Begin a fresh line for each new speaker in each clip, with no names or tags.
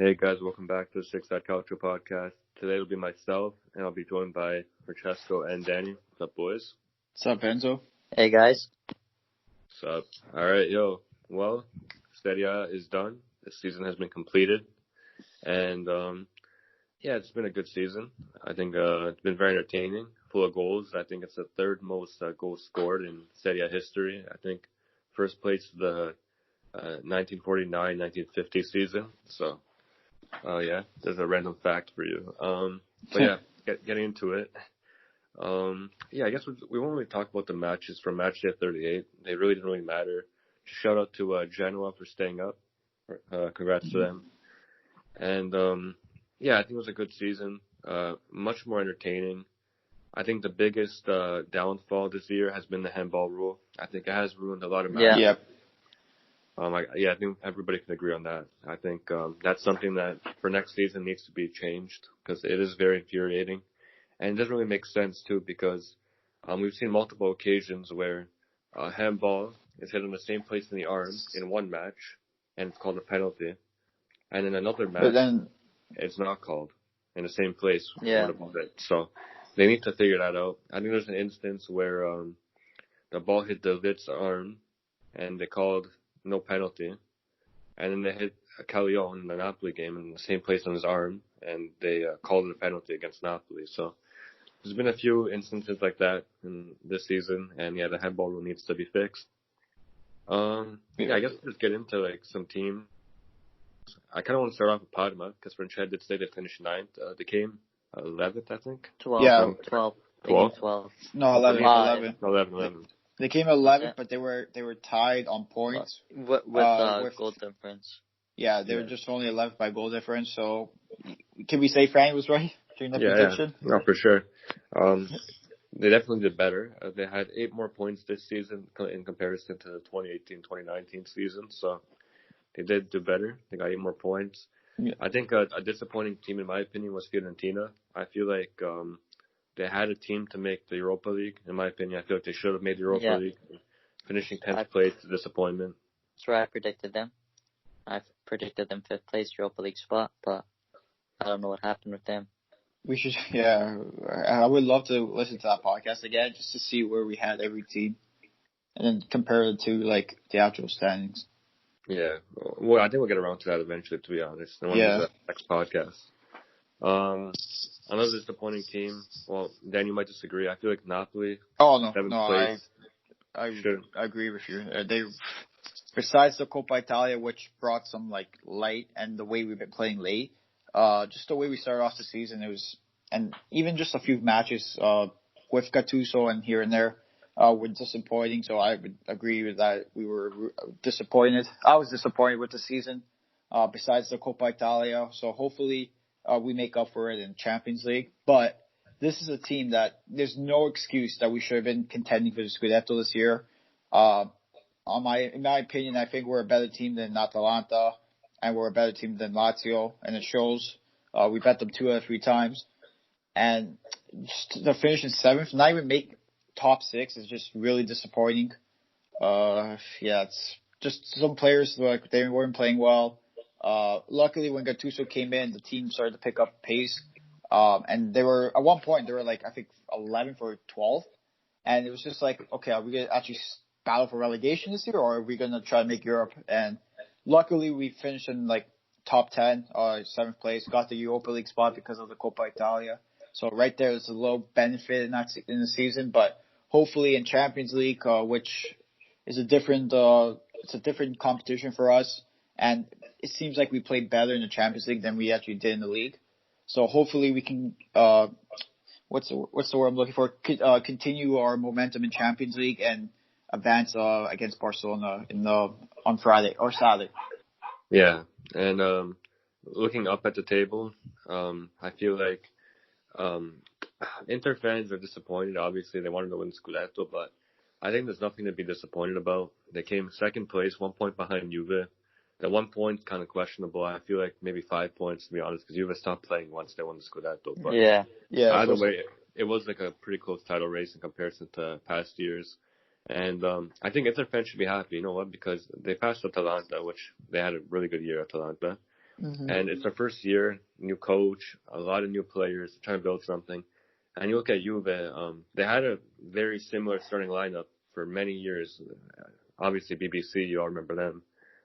Hey guys, welcome back to the Calcio Podcast. Today it'll be myself, and I'll be joined by Francesco and Danny. What's up, boys?
What's up, Enzo?
Hey guys.
What's up? Alright, well, Serie A is done. The season has been completed. And, it's been a good season. I think it's been very entertaining, full of goals. I think it's the third most goals scored in Serie A history. I think first place the 1949-1950 season. So, there's a random fact for you. Getting into it. I guess we won't really talk about the matches from match day 38. They really didn't really matter. Shout out to Genoa for staying up. Congrats to them. And, I think it was a good season. Much more entertaining. I think the biggest downfall this year has been the handball rule. I think it has ruined a lot of matches.
Yeah.
I think everybody can agree on that. I think that's something that for next season needs to be changed because it is very infuriating. And it doesn't really make sense, too, because we've seen multiple occasions where a handball is hit in the same place in the arm in one match, and it's called a penalty. And in another match, it's not called in the same place.
Yeah.
So they need to figure that out. I think there's an instance where the ball hit the Lit's arm, and they called no penalty. And then they hit Calcio in the Napoli game in the same place on his arm, and they called it a penalty against Napoli. So there's been a few instances like that in this season, and the handball rule needs to be fixed. I guess we'll just get into some teams. I kind of want to start off with Parma because Francesco did say they finished 9th. They came 11th, I think.
12.
Yeah.
12.
12.
No, 11.
11.
They came 11th, but they were tied on points
with goal difference.
Yeah, they were just only 11th by goal difference. So, can we say Frank was right during the prediction?
Yeah, no, for sure. They definitely did better. They had 8 more points this season in comparison to the 2018-2019 season. So they did do better. They got 8 more points.
Yeah.
I think a disappointing team, in my opinion, was Fiorentina. I feel like they had a team to make the Europa League. In my opinion, I feel like they should have made the Europa League. Finishing 10th place is a disappointment.
That's where I predicted them. I predicted them 5th place Europa League spot, but I don't know what happened with them.
We should, I would love to listen to that podcast again just to see where we had every team and then compare it to the actual standings.
Yeah, well, I think we'll get around to that eventually, to be honest. In one of the next podcasts. Another disappointing team. Well, Dan, you might disagree. I feel like Napoli.
Oh no,
7th place.
I agree with you. They, besides the Coppa Italia, which brought some light and the way we've been playing late, just the way we started off the season, and even just a few matches with Gattuso and here and there were disappointing. So I would agree with that. We were disappointed. I was disappointed with the season. Besides the Coppa Italia, so hopefully we make up for it in Champions League. But this is a team that there's no excuse that we should have been contending for the Scudetto this year. In my opinion, I think we're a better team than Atalanta, and we're a better team than Lazio, and it shows. We bet them 2 out of 3 times, and just to finish in 7th, not even make top 6 is just really disappointing. It's just some players they weren't playing well. Luckily, when Gattuso came in, the team started to pick up pace, and they were at one point they were I think 11th or 12th, and it was just okay, are we gonna actually battle for relegation this year, or are we gonna try to make Europe? And luckily, we finished in top 10, 7th place, got the Europa League spot because of the Coppa Italia. So right there is a little benefit in the season, but hopefully in Champions League, which is a different competition for us, and it seems like we played better in the Champions League than we actually did in the league. So hopefully we can what's the word I'm looking for? Continue our momentum in Champions League and advance against Barcelona on Friday or Saturday.
Yeah, and looking up at the table, I feel like Inter fans are disappointed. Obviously, they wanted to win Scudetto, but I think there's nothing to be disappointed about. They came 2nd place, 1 point behind Juve. The 1 point kind of questionable. I feel like maybe 5 points, to be honest, because Juve stopped playing once they won the Scudetto. But either way, it was a pretty close title race in comparison to past years. And I think Inter fans should be happy. You know what? Because they passed Atalanta, which they had a really good year, Atalanta. And it's their first year, new coach, a lot of new players, trying to build something. And you look at Juve, they had a very similar starting lineup for many years. Obviously, BBC, you all remember them.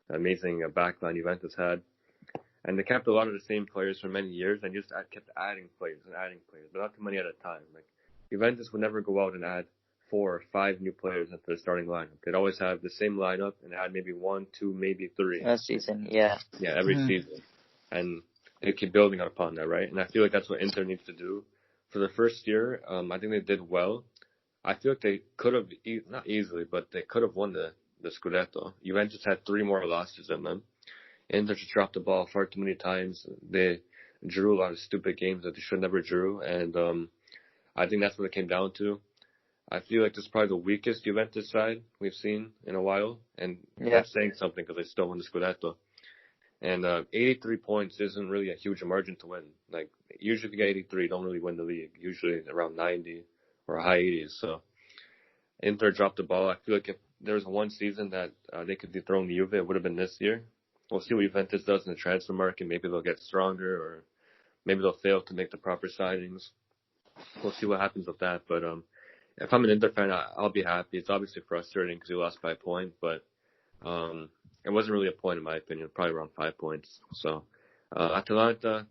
The amazing backline Juventus had. And they kept a lot of the same players for many years and just kept adding players, but not too many at a time. Like, Juventus would never go out and add 4 or 5 new players into the starting lineup. They'd always have the same lineup and add maybe 1, 2, maybe 3.
Last season, yeah.
Yeah, every season. And they keep building upon that, right? And I feel like that's what Inter needs to do. For the first year, I think they did well. I feel like they could have, not easily, but they could have won the Scudetto. Juventus had 3 more losses than them. Inter just dropped the ball far too many times. They drew a lot of stupid games that they should never drew. And I think that's what it came down to. I feel like this is probably the weakest Juventus side we've seen in a while. And that's saying something because they still won the Scudetto. And 83 points isn't really a huge margin to win. Like, usually if you get 83, you don't really win the league. Usually around 90 or high 80s. So Inter dropped the ball. I feel like if there was one season that they could dethrone Juve, it would have been this year. We'll see what Juventus does in the transfer market. Maybe they'll get stronger, or maybe they'll fail to make the proper signings. We'll see what happens with that. But if I'm an Inter fan, I'll be happy. It's obviously frustrating because we lost by a point, but it wasn't really a point in my opinion. Probably around 5 points. So Atalanta,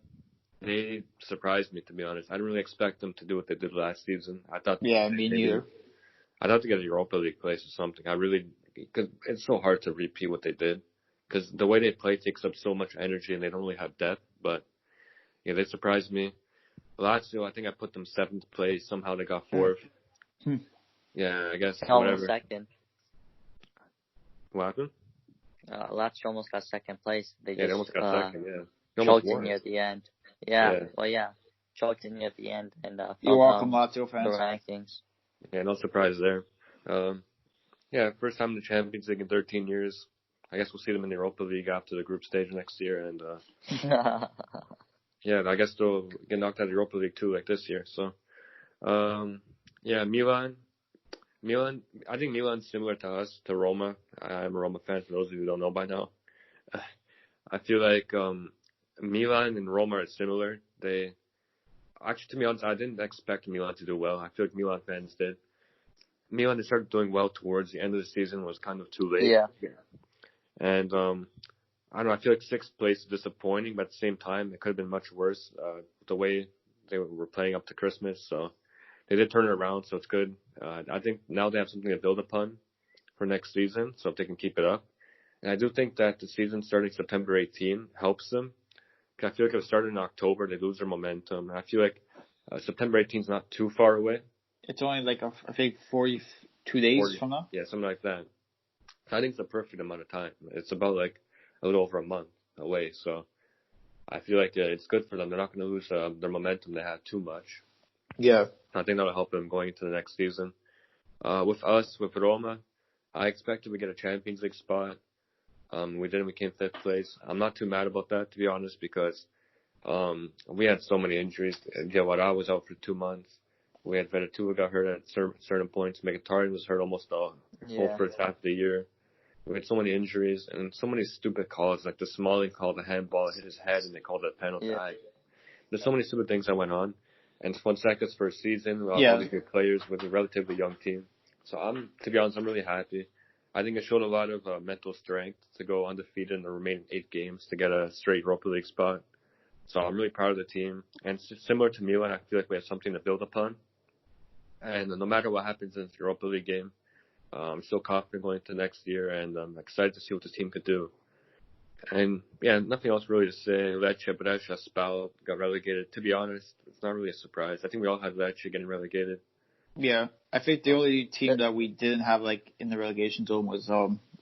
they surprised me, to be honest. I didn't really expect them to do what they did last season. I thought.
Yeah, me neither.
I'd have to get a Europa League place or something. Because it's so hard to repeat what they did. Because the way they play takes up so much energy and they don't really have depth. But, yeah, they surprised me. Lazio, I think I put them 7th place. Somehow they got 4th. Yeah, I guess
Almost
whatever.
second.
What happened?
Lazio almost got 2nd place. They
almost got second, yeah.
Choked it near the end. Choked it near the end. And
you're welcome, Lazio fans.
The rankings.
Yeah, no surprise there. First time in the Champions League in 13 years. I guess we'll see them in the Europa League after the group stage next year. And, I guess they'll get knocked out of the Europa League too, like this year. So, Milan. I think Milan's similar to us, to Roma. I'm a Roma fan, for those of you who don't know by now. I feel like Milan and Roma are similar. Actually, to be honest, I didn't expect Milan to do well. I feel like Milan fans did. Milan, they started doing well towards the end of the season, was kind of too late.
Yeah.
And, I don't know, I feel like 6th place is disappointing, but at the same time, it could have been much worse, the way they were playing up to Christmas. So they did turn it around, so it's good. I think now they have something to build upon for next season, so if they can keep it up. And I do think that the season starting September 18 helps them. Cause I feel like if it started in October, they lose their momentum. And I feel like September 18 is not too far away.
It's only like, I think, 42 days from now?
Yeah, something like that. I think it's the perfect amount of time. It's about like a little over a month away. So I feel like it's good for them. They're not going to lose their momentum they had too much.
Yeah.
I think that'll help them going into the next season. With Roma, I expected we get a Champions League spot. We didn't. We came 5th place. I'm not too mad about that, to be honest, because we had so many injuries. Diawara was out for 2 months. We had Venetua got hurt at certain points. Mkhitaryan was hurt almost the whole first half of the year. We had so many injuries and so many stupid calls, like the Smalling call, the handball hit his head and they called it a penalty.
Yeah.
There's so many stupid things that went on. And Fonseca's first season, all these good players with a relatively young team. So to be honest, I'm really happy. I think it showed a lot of mental strength to go undefeated in the remaining 8 games to get a straight Europa League spot. So I'm really proud of the team. And similar to Milan, I feel like we have something to build upon. And no matter what happens in the Europa League game, I'm still confident going into next year, and I'm excited to see what this team could do. And, nothing else really to say. Lecce, Brescia, Spal got relegated. To be honest, it's not really a surprise. I think we all had Lecce getting relegated.
Yeah, I think the only team that we didn't have in the relegation zone was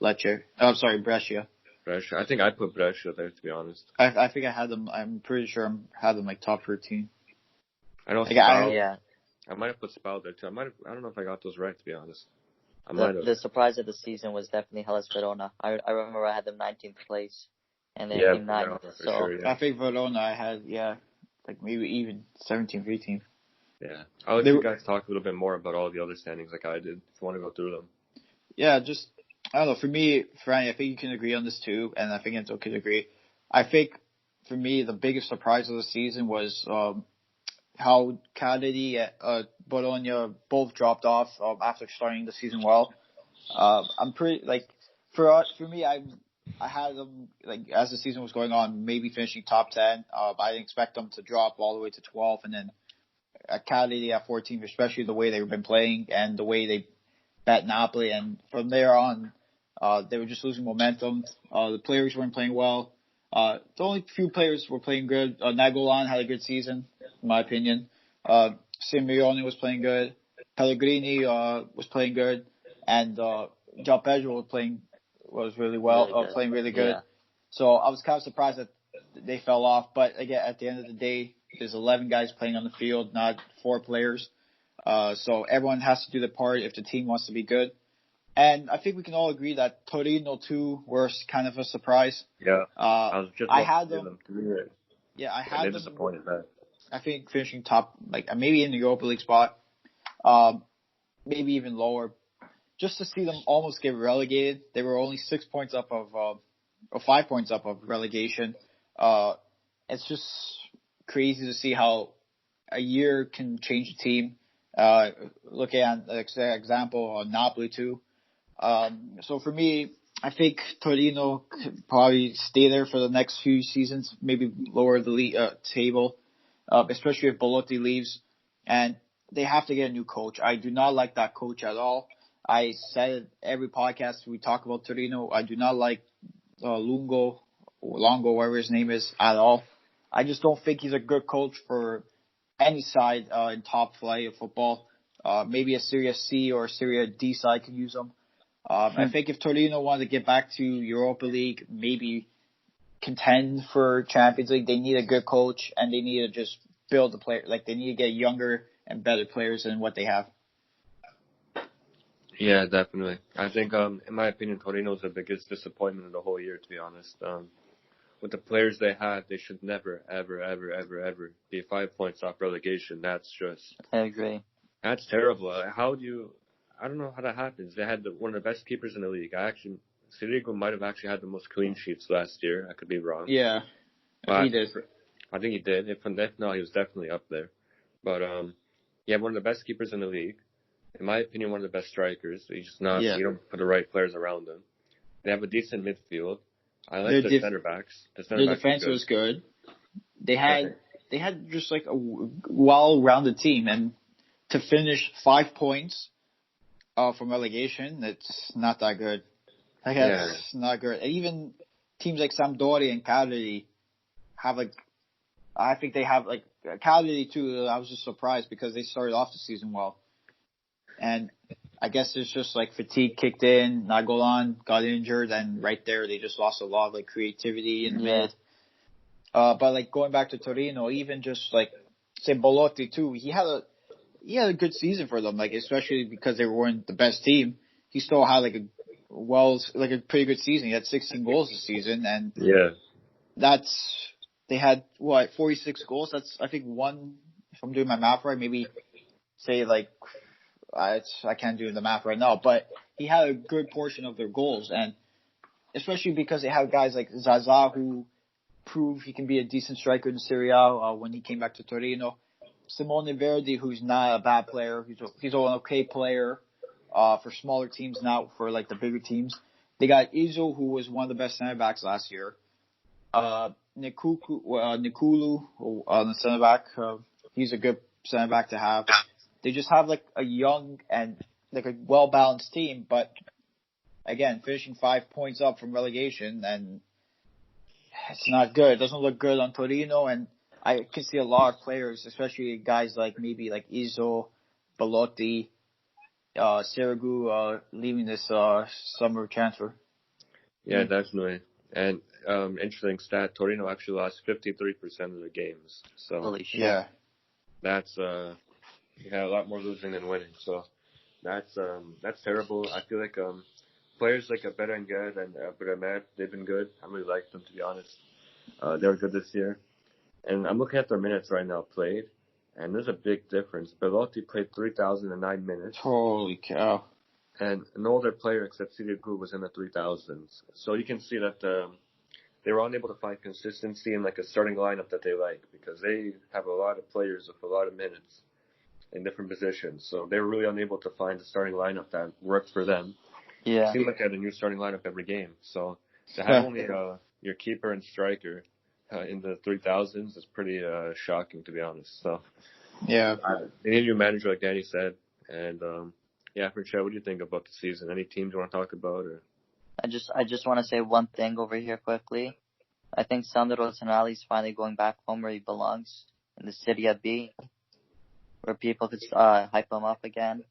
Lecce. I'm sorry, Brescia.
Brescia. I think I put Brescia there, to be honest.
I think I had them. I'm pretty sure I had them top 13.
I know. I might have put Spal there too. I don't know if I got those right, to be honest.
The surprise of the season was definitely Hellas Verona. I remember I had them 19th place, and they came 9th. So
sure, I think Verona I had maybe even 17th, 18th.
Yeah, I'll let you guys talk a little bit more about all the other standings like I did, if you want to go through them.
Yeah, I don't know. For me, Franny, I think you can agree on this too, and I think Enzo could agree. I think for me, the biggest surprise of the season was how Cagliari and Bologna both dropped off after starting the season well. I'm pretty for me, I had them as the season was going on, maybe finishing top 10. I didn't expect them to drop all the way to 12, and then at Cagliari at 14, especially the way they've been playing and the way they bet Napoli, and from there on, they were just losing momentum. The players weren't playing well. The only few players were playing good. Nainggolan had a good season, in my opinion. Simeone was playing good. Pellegrini was playing good, and João Pedro was really well, playing really good. Yeah. So I was kind of surprised that they fell off. But again, at the end of the day, there's 11 guys playing on the field, not 4 players. So everyone has to do their part if the team wants to be good. And I think we can all agree that Torino too were kind of a surprise.
Yeah, I
had them. Yeah, I had them.
Disappointed that.
I think finishing top, maybe in the Europa League spot, maybe even lower. Just to see them almost get relegated. They were only 6 points up or 5 points up of relegation. It's just crazy to see how a year can change a team. Look at the example of Napoli too. So for me, I think Torino could probably stay there for the next few seasons, maybe lower the league table, especially if Belotti leaves. And they have to get a new coach. I do not like that coach at all. I said it every podcast we talk about Torino. I do not like Longo, whatever his name is, at all. I just don't think he's a good coach for any side in top flight of football. Maybe a Serie C or a Serie D side could use him. I think if Torino wanted to get back to Europa League, maybe contend for Champions League, they need a good coach and they need to just build the player. They need to get younger and better players than what they have.
Yeah, definitely. I think, in my opinion, Torino's the biggest disappointment of the whole year, to be honest. With the players they had, they should never, ever, ever, ever, ever be 5 points off relegation. That's just...
I agree.
That's terrible. I don't know how that happens. They had one of the best keepers in the league. Sirigu might have actually had the most clean sheets last year. I could be wrong.
Yeah, he did.
I think he did. If not, he was definitely up there. But, yeah, one of the best keepers in the league. In my opinion, one of the best strikers. He's just not, you don't put the right players around him. They have a decent midfield. I like the center backs.
Their defense was good. They had just a well-rounded team, and to finish 5 points from relegation, it's not that good. It's not good. And even teams like Sampdoria and Cagliari have I think they have Cagliari too. I was just surprised because they started off the season well. And I guess it's just fatigue kicked in. Nainggolan got injured, and right there they just lost a lot of creativity in the mid. But going back to Torino, even just say Belotti too, he had a good season for them. Especially because they weren't the best team, he still had a pretty good season. He had 16 goals this season, and they had 46 goals. That's I think one. If I'm doing my math right, maybe say I can't do the math right now, but he had a good portion of their goals, and especially because they have guys like Zaza who prove he can be a decent striker in Serie A when he came back to Torino. Simone Verdi, who's not a bad player, he's an okay player for smaller teams, not for the bigger teams. They got Enzo, who was one of the best center backs last year. Nikulu on the center back, he's a good center back to have. They just have a young and a well-balanced team, but again, finishing 5 points up from relegation, and it's not good. It doesn't look good on Torino, and I can see a lot of players, especially guys maybe Izzo, Belotti, Sirigu, leaving this summer transfer.
Yeah, definitely. And interesting stat, Torino actually lost 53% of their games. So
holy shit.
Yeah.
That's a lot more losing than winning. So that's terrible. I feel players like Berenguer and Bremer, they've been good. I really like them, to be honest. They were good this year. And I'm looking at their minutes right now played, and there's a big difference. Belotti played 3,009 minutes.
Holy cow.
And no other player except Sirigu was in the 3,000s. So you can see that they were unable to find consistency in like a starting lineup that they like, because they have a lot of players with a lot of minutes in different positions. So they were really unable to find a starting lineup that worked for them.
Yeah.
It seemed like they had a new starting lineup every game. So to have only your keeper and striker in the 3,000s is pretty shocking, to be honest. So
Yeah.
they need a new manager, like Danny said. And yeah, Francesco, what do you think about the season? Any teams you want to talk about? Or?
I just want to say one thing over here quickly. I think Sandro Tonali's finally going back home where he belongs, in the Serie B, where people could hype him up again.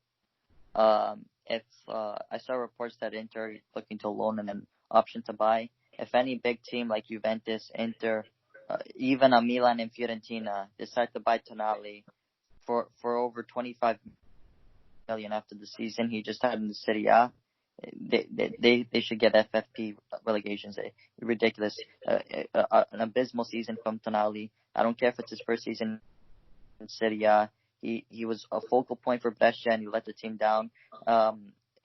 If I saw reports that Inter looking to loan and an option to buy. If any big team like Juventus, Inter, even Milan and Fiorentina decide to buy Tonali for over 25 million after the season he just had in the Serie A, they should get FFP relegations. Ridiculous. An abysmal season from Tonali. I don't care if it's his first season in Serie A. He was a focal point for Brescia and he let the team down.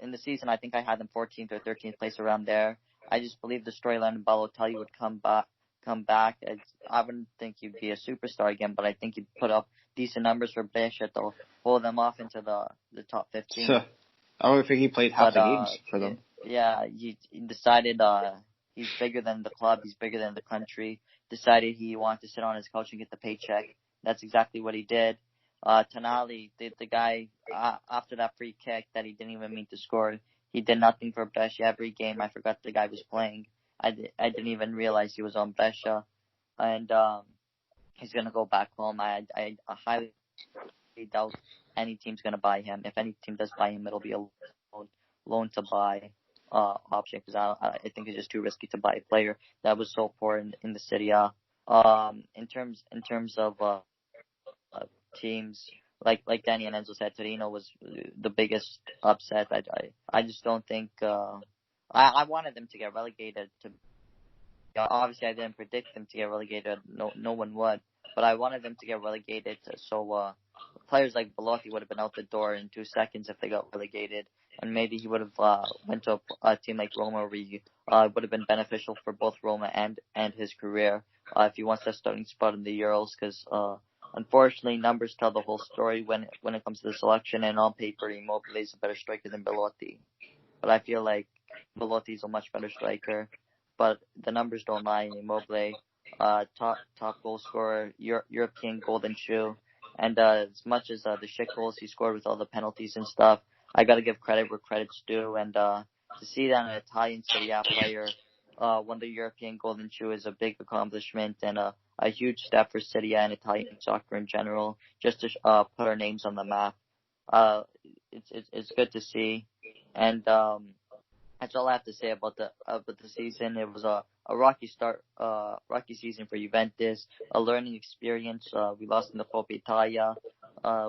In the season, I think I had him 14th or 13th place around there. I just believe the storyline of Balotelli would come back. I wouldn't think he'd be a superstar again, but I think he'd put up decent numbers for Brescia to hold them off into the top 15.
So, I don't think he played half the games for them.
Yeah, he decided he's bigger than the club, he's bigger than the country. Decided he wanted to sit on his couch and get the paycheck. That's exactly what he did. Tonali, the guy, after that free kick that he didn't even mean to score, he did nothing for Brescia every game. I forgot the guy was playing. I didn't even realize he was on Brescia. And he's going to go back home. I highly doubt any team's going to buy him. If any team does buy him, it'll be a loan to buy option, because I think it's just too risky to buy a player that was so poor in the Serie A. In terms of teams, like Danny and Enzo said, Torino was the biggest upset. I just don't think I wanted them to get relegated. Obviously, I didn't predict them to get relegated. No one would. But I wanted them to get relegated, so players like Belotti would have been out the door in 2 seconds if they got relegated, and maybe he would have went to a team like Roma, where he would have been beneficial for both Roma and his career if he wants that starting spot in the Euros, because unfortunately numbers tell the whole story when it comes to the selection, and on paper Immobile is a better striker than Belotti. But I feel like Belotti is a much better striker, but the numbers don't lie. Immobile, top goal scorer, European golden shoe, and as much as the shit goals he scored with all the penalties and stuff, I gotta give credit where credit's due, and to see that an Italian Serie A player won the European golden shoe is a big accomplishment and a huge step for Serie A and Italian soccer in general, just to put our names on the map. It's good to see, and that's all I have to say about the season. It was a rocky season for Juventus, a learning experience. We lost in the Coppa Italia.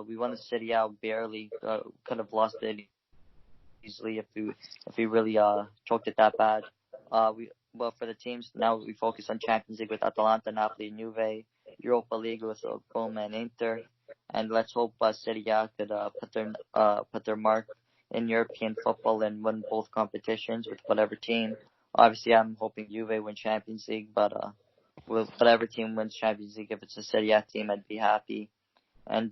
We won the Serie A barely. Could have lost it easily if we really choked it that bad. Well, for the teams, now we focus on Champions League with Atalanta, Napoli, and Juve, Europa League with Roma and Inter, and let's hope Serie A could put their mark in European football and win both competitions with whatever team. Obviously, I'm hoping Juve win Champions League, but with whatever team wins Champions League, if it's a Serie A team, I'd be happy. And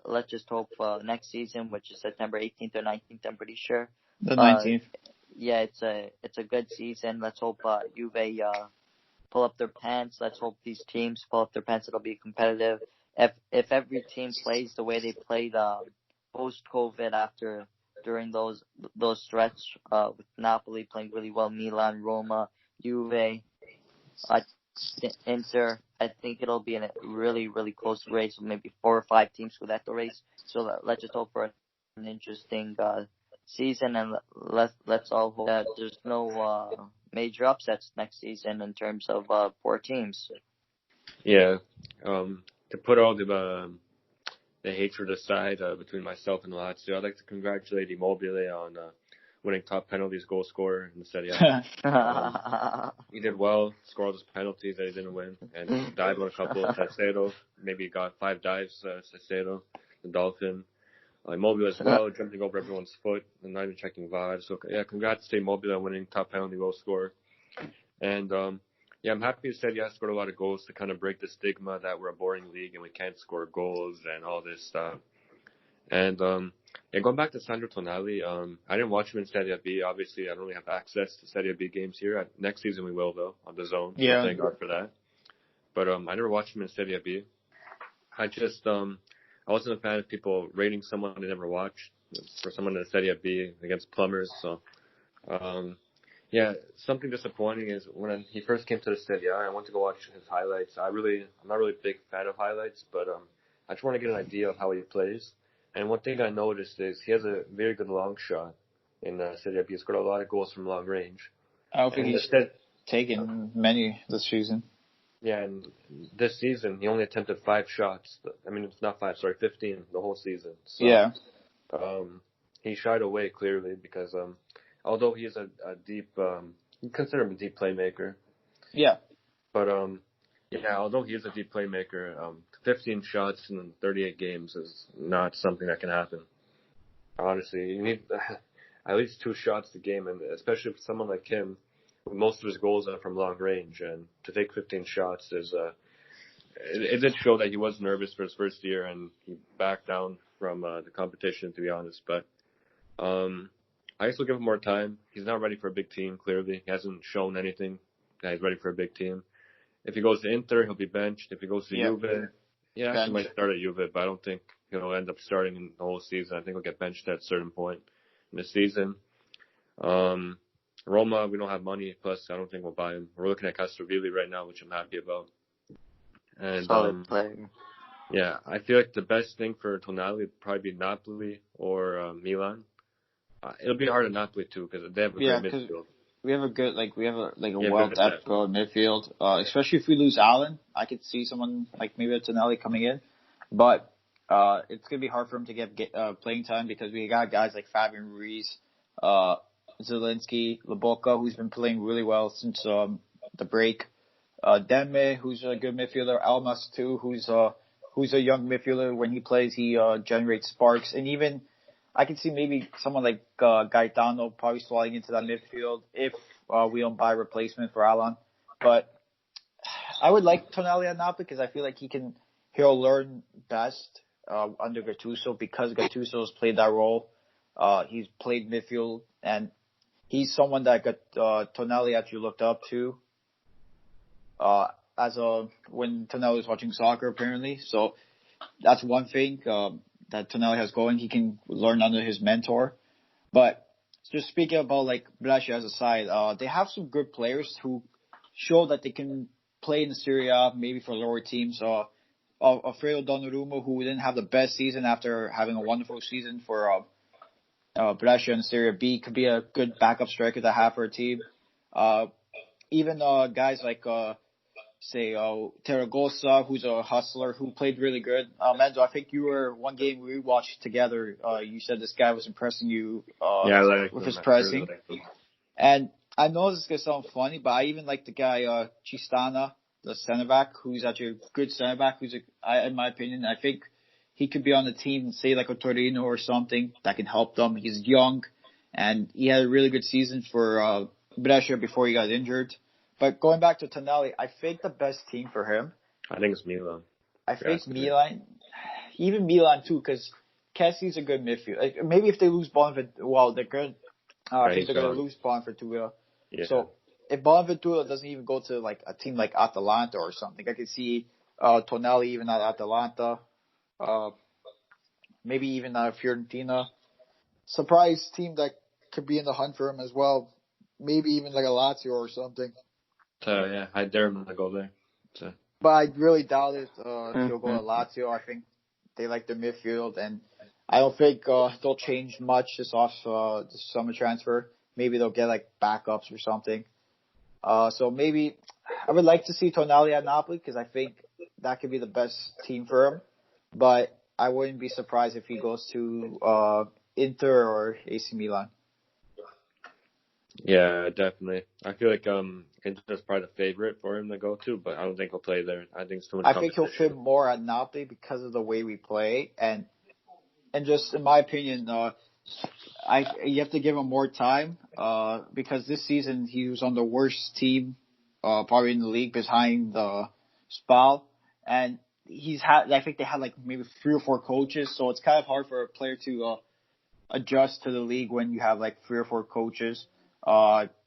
let's just hope next season, which is September 18th or 19th, I'm pretty sure.
The 19th.
Yeah, it's a good season. Let's hope Juve pull up their pants. Let's hope these teams pull up their pants. It'll be competitive. If every team plays the way they played post-COVID during those stretch with Napoli playing really well, Milan, Roma, Juve, Inter, I think it'll be in a really, really close race, maybe 4 or 5 teams with that race. So let's just hope for an interesting season, and let's all hope that there's no major upsets next season in terms of poor teams.
Yeah, to put all the hatred aside between myself and Lazio, I'd like to congratulate Immobile on winning top penalties goal scorer in the Serie A. He did well, scored all those penalties that he didn't win, and dived on a couple. Caicedo maybe got 5 dives. Caicedo, the Dolphin. Immobile as well, jumping over everyone's foot and not even checking VAR. So yeah, congrats to Immobile on winning top penalty goal scorer. And Yeah, I'm happy you said he has scored a lot of goals to kind of break the stigma that we're a boring league and we can't score goals and all this stuff. And yeah, going back to Sandro Tonali, I didn't watch him in Serie B. Obviously, I don't really have access to Serie B games here. Next season we will, though, on the zone.
Yeah.
So thank God for that. But I never watched him in Serie B. I just I wasn't a fan of people rating someone they never watched for someone in Serie B against plumbers. So yeah, something disappointing is when he first came to the Serie A, I went to go watch his highlights. I'm not really a big fan of highlights, but I just want to get an idea of how he plays. And one thing I noticed is he has a very good long shot in Serie B. He's scored a lot of goals from long range.
I don't think he's taken many this season.
Yeah, and this season he only attempted 5 shots. I mean, it's not 5, sorry, 15 the whole season. So,
yeah.
He shied away clearly because although he is a deep, you consider him a deep playmaker.
Yeah.
But yeah, although he is a deep playmaker, 15 shots in 38 games is not something that can happen. Honestly, you need at least 2 shots a game, and especially for someone like him, most of his goals are from long range, and to take 15 shots is it did show that he was nervous for his first year, and he backed down from the competition, to be honest. But I guess we'll give him more time. He's not ready for a big team, clearly. He hasn't shown anything that he's ready for a big team. If he goes to Inter, he'll be benched. If he goes to Juve, he might start at Juve, but I don't think he'll end up starting in the whole season. I think he'll get benched at a certain point in the season. Roma, we don't have money, plus I don't think we'll buy him. We're looking at Castrovilli right now, which I'm happy about. And
solid player.
Yeah, I feel like the best thing for Tonali would probably be Napoli or Milan. It'll be hard at Napoli too because they have a great midfield.
We have a good, well-depth midfield. Especially if we lose Allen, I could see someone like maybe a Tonali coming in, but it's gonna be hard for him to get playing time because we got guys like Fabian Ruiz, Zielinski, Lobotka, who's been playing really well since the break. Demme, who's a good midfielder. Almas too, who's a young midfielder. When he plays, he generates sparks, and even I can see maybe someone like Gaetano probably sliding into that midfield if we don't buy a replacement for Allen. But I would like Tonali at Napoli because I feel like he'll learn best under Gattuso because Gattuso's played that role. He's played midfield, and he's someone that Tonali actually looked up to when Tonali was watching soccer, apparently. So that's one thing that Tonali has going. He can learn under his mentor. But just speaking about like Brescia as a side, they have some good players who show that they can play in the Serie A, maybe for lower teams. Alfredo Donnarumma, who didn't have the best season after having a wonderful season for Brescia in Serie B, could be a good backup striker to have for a team. Even guys like Terragosa, who's a hustler, who played really good. Enzo, I think you were one game we watched together. You said this guy was impressing you with his pressing. Really and I know this is going to sound funny, but I even like the guy Chistana, the center back, who's actually a good center back. In my opinion, I think he could be on the team, say like a Torino or something that can help them. He's young, and he had a really good season for Brescia before he got injured. But going back to Tonali, I think the best team for him.
I think it's Milan.
I think Milan, even Milan too, because Kessi's a good midfield. Like, maybe if they lose Bonaventura, they're good. I think they're going to lose Bonaventura. Yeah. So if Bonaventura doesn't even go to like a team like Atalanta or something, I could see Tonali even at Atalanta, maybe even Fiorentina. Surprise team that could be in the hunt for him as well. Maybe even like a Lazio or something.
Yeah, I dare him to go there. So.
But I really doubt it. He'll go to Lazio. I think they like the midfield, and I don't think they'll change much just off the summer transfer. Maybe they'll get like backups or something. So maybe I would like to see Tonali at Napoli because I think that could be the best team for him. But I wouldn't be surprised if he goes to Inter or AC Milan.
Yeah, definitely. I feel like Inter's probably the favorite for him to go to, but I don't think he'll play there. I think it's too much competition.
I think he'll fit more at Napoli because of the way we play, and just in my opinion, you have to give him more time because this season he was on the worst team probably in the league behind Spal, and I think they had like maybe 3 or 4 coaches, so it's kind of hard for a player to adjust to the league when you have like 3 or 4 coaches.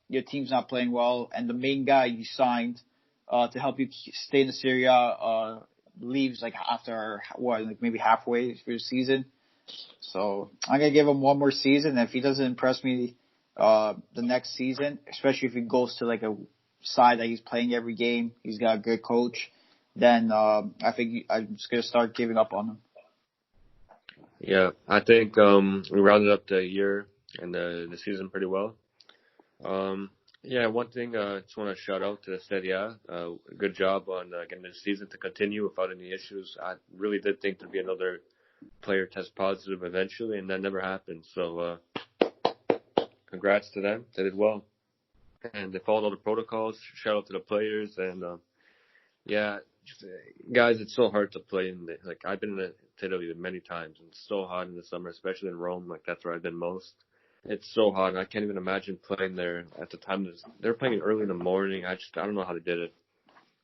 Your team's not playing well, and the main guy you signed to help you stay in the Serie A leaves like after like maybe halfway through the season. So I'm gonna give him one more season. If he doesn't impress me the next season, especially if he goes to like a side that he's playing every game, he's got a good coach, then I think I'm just gonna start giving up on him.
Yeah, I think we rounded up the year and the season pretty well. Yeah, one thing I just want to shout out to the Serie A. Good job on getting the season to continue without any issues. I really did think there'd be another player test positive eventually, and that never happened. So congrats to them. They did well. And they followed all the protocols. Shout out to the players. And yeah, guys, it's so hard to play in like I've been to Italy many times, and it's so hot in the summer, especially in Rome. Like that's where I've been most. It's so hot, and I can't even imagine playing there at the time. They're playing early in the morning. I don't know how they did it.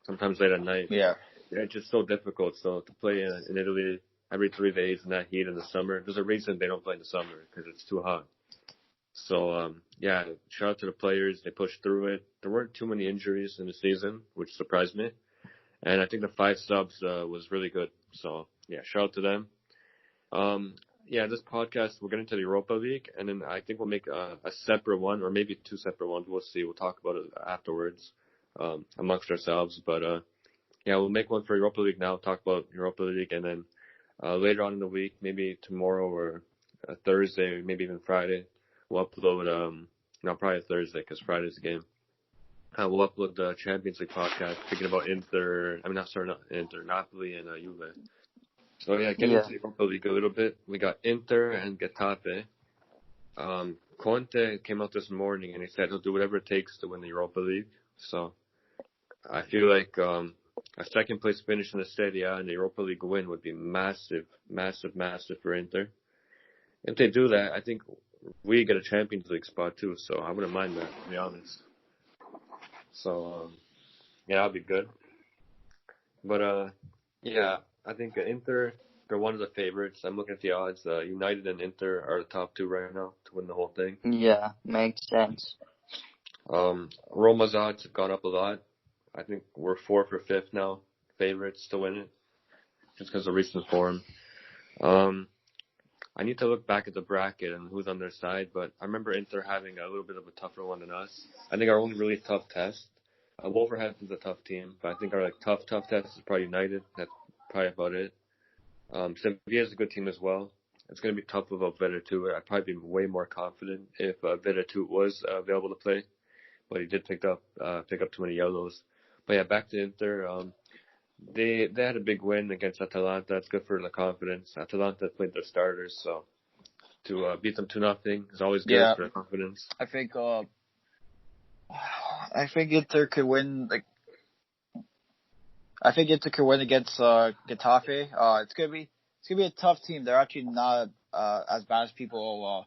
Sometimes late at night.
Yeah.
It's just so difficult. So to play in Italy every 3 days in that heat in the summer, there's a reason they don't play in the summer because it's too hot. So yeah, shout out to the players. They pushed through it. There weren't too many injuries in the season, which surprised me. And I think the 5 subs was really good. So yeah, shout out to them. Yeah, this podcast, we'll get into the Europa League, and then I think we'll make a separate one, or maybe 2 separate ones. We'll see. We'll talk about it afterwards amongst ourselves. But yeah, we'll make one for Europa League now, talk about Europa League, and then later on in the week, maybe tomorrow or Thursday, or maybe even Friday, we'll upload, probably Thursday because Friday's the game. We'll upload the Champions League podcast, speaking about Napoli and Juve. So yeah, getting into the Europa League a little bit. We got Inter and Getafe. Conte came out this morning and he said he'll do whatever it takes to win the Europa League. So I feel like a second place finish in the Serie A and the Europa League win would be massive, massive, massive for Inter. If they do that, I think we get a Champions League spot too. So I wouldn't mind that, to be honest. So yeah, that'll be good. But yeah. I think Inter, they're one of the favorites. I'm looking at the odds. United and Inter are the top 2 right now to win the whole thing.
Yeah, makes sense.
Roma's odds have gone up a lot. I think we're 4th or 5th now, favorites to win it, just because of recent form. I need to look back at the bracket and who's on their side, but I remember Inter having a little bit of a tougher one than us. I think our only really tough test, Wolverhampton's a tough team, but I think our tough test is probably United. That's probably about it. Sevilla's a good team as well. It's going to be tough without Veretout. I'd probably be way more confident if Veretout was available to play, but he did pick up too many yellows. But yeah, back to Inter. They had a big win against Atalanta. It's good for the confidence. Atalanta played their starters, so to beat them 2-0 is always good for the confidence.
I think Inter could win. I think Inter could win against Getafe. It's gonna be a tough team. They're actually not as bad as people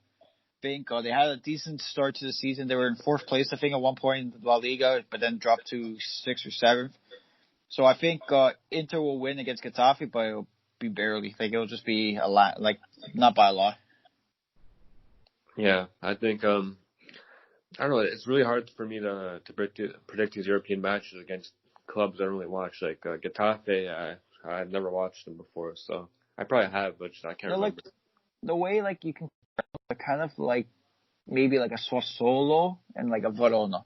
think. They had a decent start to the season. They were in 4th place, I think, at one point in La Liga, but then dropped to 6th or 7th. So I think Inter will win against Getafe, but it'll be barely. I think it'll just be a lot, not by a lot.
Yeah, I think I don't know. It's really hard for me to predict these European matches against clubs I don't really watch. Like Getafe, I've never watched them before, so I probably have, but I can't remember.
The way you can kind of maybe a Sassuolo and a Verona,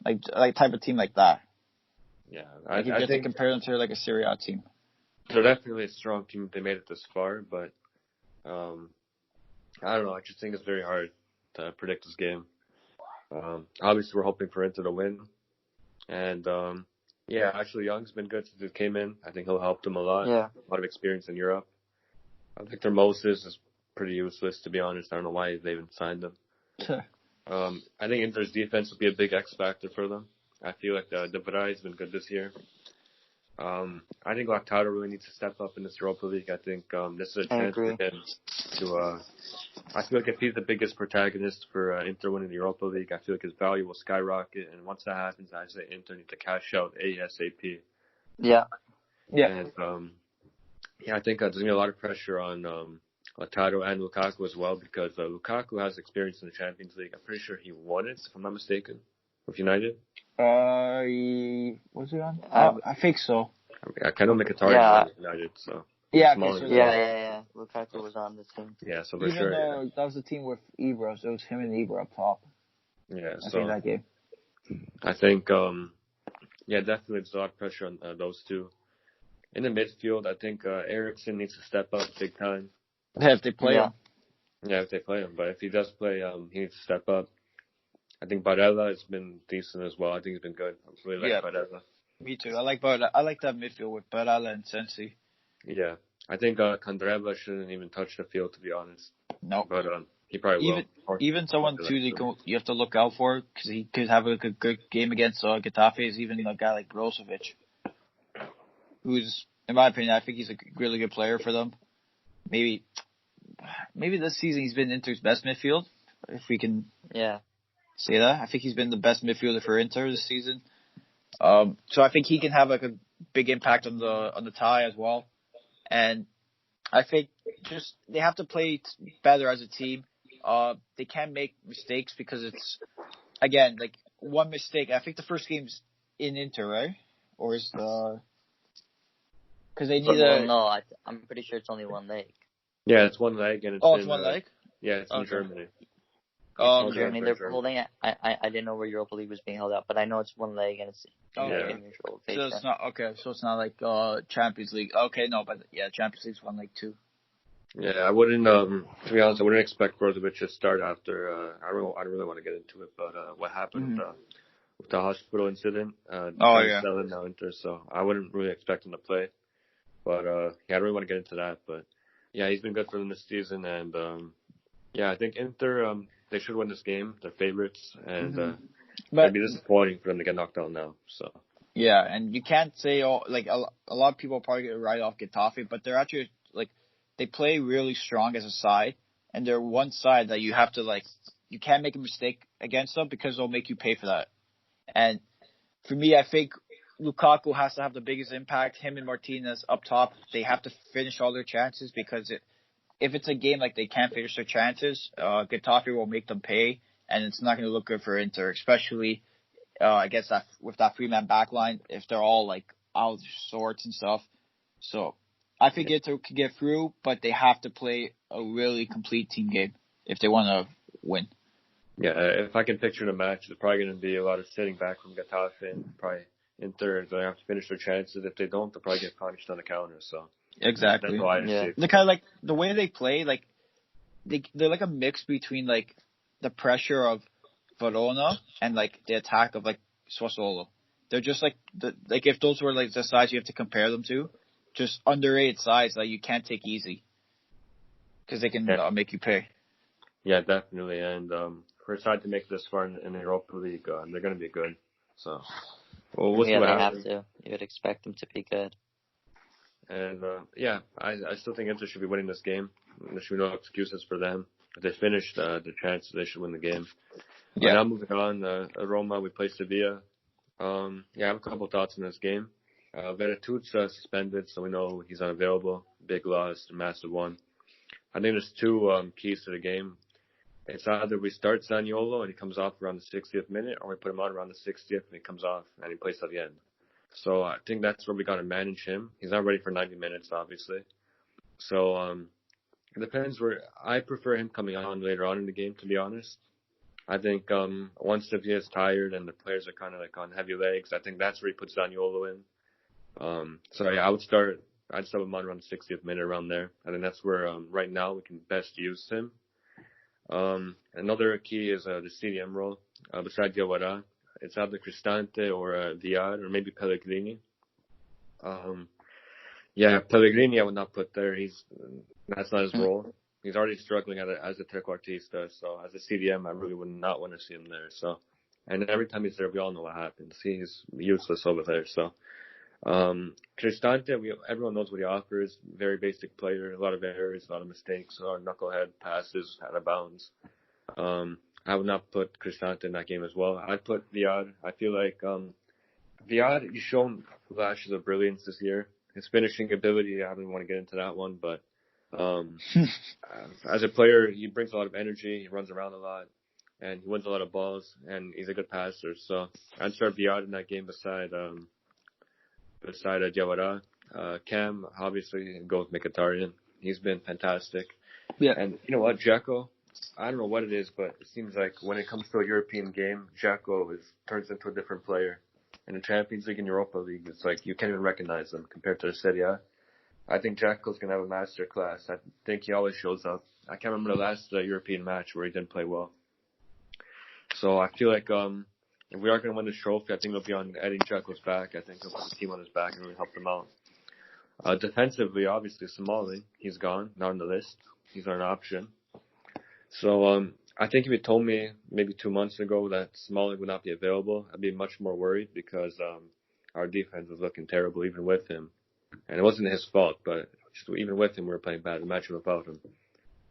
like type of team like that.
Yeah,
I think to compare them to a Serie A team.
They're definitely a strong team if they made it this far, but I don't know. I just think it's very hard to predict this game. Obviously, we're hoping for Inter to win, and yeah, Ashley Young's been good since he came in. I think he'll help them a lot.
Yeah.
A lot of experience in Europe. Victor Moses is pretty useless, to be honest. I don't know why they even signed him. I think Inter's defense will be a big X factor for them. I feel like De Vrij has been good this year. I think Lautaro really needs to step up in this Europa League. I think this is a chance for him I feel like if he's the biggest protagonist for Inter winning the Europa League, I feel like his value will skyrocket. And once that happens, I say Inter need to cash out ASAP.
Yeah.
And I think there's gonna be a lot of pressure on Lautaro and Lukaku as well because Lukaku has experience in the Champions League. I'm pretty sure he won it, if I'm not mistaken, with United.
Was he on? I think so.
I kind of Mkhitaryan with United, so.
Yeah,
Lukaku was on the team.
Yeah, so for
Even
sure.
though that was the team with Ibra, so it was him and Ibra up top.
Yeah,
I think that game.
I think, definitely there's a lot of pressure on those two. In the midfield, I think Eriksen needs to step up big time.
Yeah, if they play him.
Yeah, if they play him. But if he does play, he needs to step up. I think Barella has been decent as well. I think he's been good. I really like Barella.
Me too. I like Barella. I like that midfield with Barella and Sensi.
Yeah. I think Kandreva shouldn't even touch the field, to be honest.
No.
But he probably will.
Even someone, too, you have to look out for, because he could have a good game against Getafe, is even a guy like Brozovic, who's, in my opinion, I think he's a really good player for them. Maybe this season he's been Inter's best midfield, if we can say that. I think he's been the best midfielder for Inter this season. So I think he can have like a big impact on the tie as well. And I think just they have to play better as a team. They can't make mistakes because it's, again, like one mistake. I think the first game's in Inter, right? Or is because they need
No, I'm pretty sure it's only one leg.
Yeah, it's one leg, and it's
it's one leg.
Yeah, it's in Germany.
Germany, they're holding it. I didn't know where Europa League was being held at, but I know it's one leg and it's in neutral.
So it's not So it's not like Champions League. Okay, no, but Champions League's one leg too.
Yeah, I wouldn't. To be honest, I wouldn't expect Brozovic to start after. I don't really want to get into it, but what happened with the hospital incident? Now Inter, so I wouldn't really expect him to play. But I don't really want to get into that. But yeah, he's been good for them this season, and I think Inter. They should win this game. They're favorites, and it'd be disappointing for them to get knocked out now. So
yeah, and you can't say a lot of people probably get right off Getafe, but they're actually they play really strong as a side, and they're one side that you have to you can't make a mistake against them because they'll make you pay for that. And for me, I think Lukaku has to have the biggest impact. Him and Martinez up top, they have to finish all their chances because if it's a game like they can't finish their chances, Getafe will make them pay, and it's not going to look good for Inter, especially against that with that 3-man back line if they're all out of sorts and stuff. So I think Inter can get through, but they have to play a really complete team game if they want to win.
Yeah, if I can picture the match, it's probably going to be a lot of sitting back from Getafe, and probably Inter they have to finish their chances. If they don't, they'll probably get punished on the counter. So.
Exactly.
That's why I see.
They're kind of the way they play, they're like a mix between the pressure of Verona and the attack of Sassuolo. They're just if those were the sides you have to compare them to, just underrated sides that you can't take easy because they can make you pay.
Yeah, definitely. And for a side to make this far in the Europa League, they're going to be good. So we'll see what happens.
Have to. You would expect them to be good.
And, I still think Inter should be winning this game. There should be no excuses for them. If they finish the chances, they should win the game. Yeah. Now moving on, Roma, we play Sevilla. I have a couple of thoughts on this game. Veretou's suspended, so we know he's unavailable. Big loss, a massive one. I think there's two keys to the game. It's either we start Zaniolo and he comes off around the 60th minute, or we put him on around the 60th and he comes off and he plays at the end. So I think that's where we got to manage him. He's not ready for 90 minutes, obviously. So it depends. I prefer him coming on later on in the game, to be honest. I think once Sevilla is tired and the players are kind of on heavy legs, I think that's where he puts Zaniolo in. I'd start him on around the 60th minute, around there. I think that's where right now we can best use him. Another key is the CDM role. Besides Diawara, it's either Cristante or Villar or maybe Pellegrini. Pellegrini I would not put there. That's not his role. He's already struggling as a trequartista. So as a CDM, I really would not want to see him there. So, and every time he's there, we all know what happens. He's useless over there. So Cristante, everyone knows what he offers. Very basic player, a lot of errors, a lot of mistakes, a lot of knucklehead passes out of bounds. I would not put Cristante in that game as well. I'd put Viad. I feel like Viad, he's shown flashes of brilliance this year. His finishing ability, I don't want to get into that one, but as a player, he brings a lot of energy. He runs around a lot, and he wins a lot of balls, and he's a good passer. So I'd start Viad in that game beside Diawara. Cam, obviously, go with Mkhitaryan. He's been fantastic.
Yeah.
And you know what, Dzeko, I don't know what it is, but it seems like when it comes to a European game, Dzeko turns into a different player. In the Champions League and Europa League, it's like you can't even recognize him compared to the Serie A. I think Dzeko's going to have a master class. I think he always shows up. I can't remember the last European match where he didn't play well. So I feel like if we are going to win this trophy, I think it'll be on Edin Dzeko's back. I think he'll put the team on his back and really help them out. Defensively, obviously, Somali, he's gone, not on the list. He's not an option. So I think if you told me maybe 2 months ago that Somali would not be available, I'd be much more worried because our defense was looking terrible even with him. And it wasn't his fault, but just even with him, we were playing bad. Imagine without him.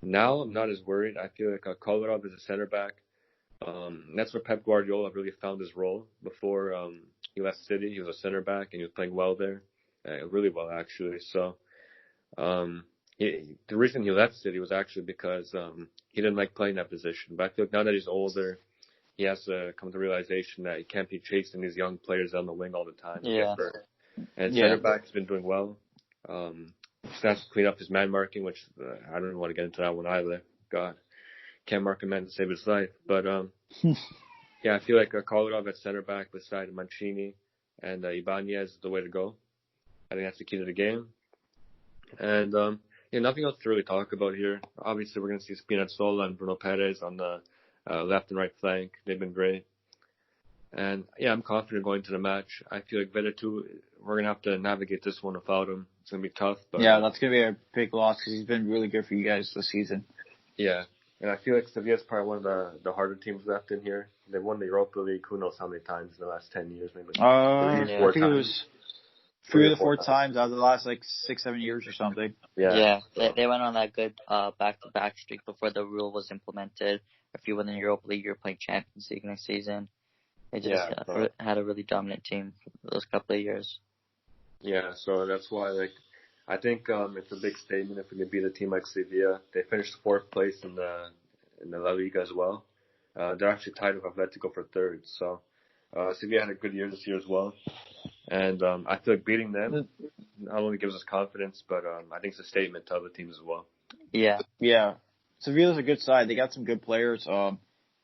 Now I'm not as worried. I feel like Kolarov is a center back. That's where Pep Guardiola really found his role. Before he left City, he was a center back and he was playing well there, really well actually. So the reason he left City was actually because he didn't like playing that position. But I feel like now that he's older, he has to come to the realization that he can't be chasing these young players on the wing all the time.
Yeah.
And center back's been doing well. Just has to clean up his man marking, which I don't want to get into that one either. God, can't mark a man to save his life. But yeah, I feel like Kolarov at center back beside Mancini and Ibanez is the way to go. I think that's the key to the game. And nothing else to really talk about here. Obviously, we're going to see Spinazzola and Bruno Perez on the left and right flank. They've been great. And, yeah, I'm confident going to the match. I feel like Veretout, we're going to have to navigate this one without him. It's going to be tough. But,
yeah, that's going to be a big loss because he's been really good for you guys this season.
Yeah. And I feel like Sevilla's probably one of the harder teams left in here. They won the Europa League who knows how many times in the last 10 years. Maybe
I think it was 3 or 4 times out of the last, 6-7 years or something.
Yeah. They went on that good back-to-back streak before the rule was implemented. If you win the Europa League, you're playing Champions League next season. They just had a really dominant team for those couple of years.
Yeah, so that's why, I think it's a big statement if we can beat a team like Sevilla. They finished 4th place in the La Liga as well. They're actually tied with Atletico for 3rd. So Sevilla had a good year this year as well. And I feel like beating them not only gives us confidence, but I think it's a statement to other teams as well.
Yeah.
Yeah. Sevilla's a good side. They got some good players.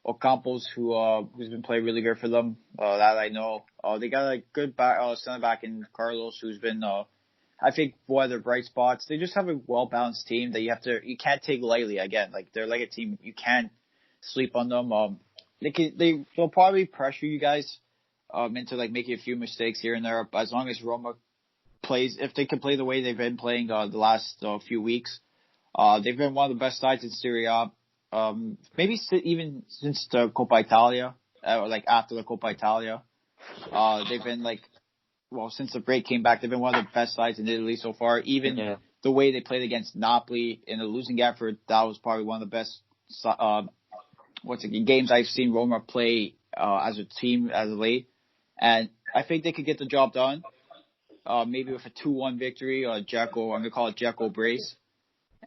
Ocampos, who's been playing really good for them, that I know. They got a good center back in Carlos, who's been, I think, one of their bright spots. They just have a well-balanced team that you can't take lightly. Again, they're like a team, you can't sleep on them. They'll probably pressure you guys into making a few mistakes here and there. But as long as Roma plays, if they can play the way they've been playing the last few weeks, they've been one of the best sides in Serie A. Maybe even since the Coppa Italia, after the Coppa Italia, they've been since the break came back, they've been one of the best sides in Italy so far. Even the way they played against Napoli in the losing effort, that was probably one of the best games I've seen Roma play as a team as of late. And I think they could get the job done. Maybe with a 2-1 victory, Dzeko. I'm gonna call it Dzeko brace,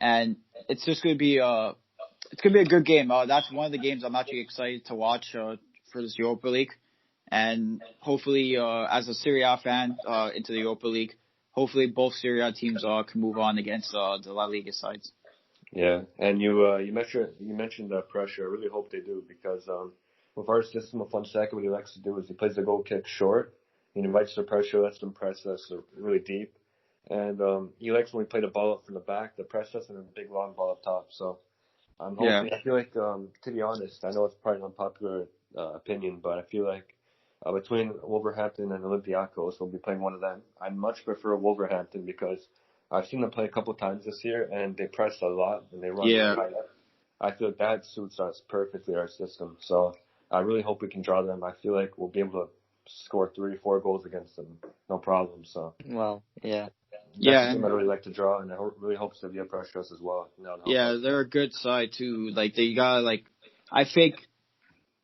and it's just gonna be it's going to be a good game. That's one of the games I'm actually excited to watch for this Europa League. And hopefully, as a Serie A fan into the Europa League, hopefully both Serie A teams can move on against the La Liga sides.
Yeah, and you mentioned the pressure. I really hope they do because with our system of Fonseca, what he likes to do is he plays the goal kick short. He invites the pressure, lets them press us really deep. And he likes when we play the ball up from the back, the press us, and a big long ball up top. So I'm hoping. I feel like, to be honest, I know it's probably an unpopular opinion, but I feel like between Wolverhampton and Olympiacos, we'll be playing one of them. I much prefer Wolverhampton because I've seen them play a couple of times this year, and they press a lot and they run really high. I feel like that suits us perfectly, our system. So I really hope we can draw them. I feel like we'll be able to score 3-4 goals against them, no problem. So
Well, yeah.
that's the game I really like to draw, and I really hope Sevilla pressure us as well.
Yeah, they're a good side too. Like they got I think,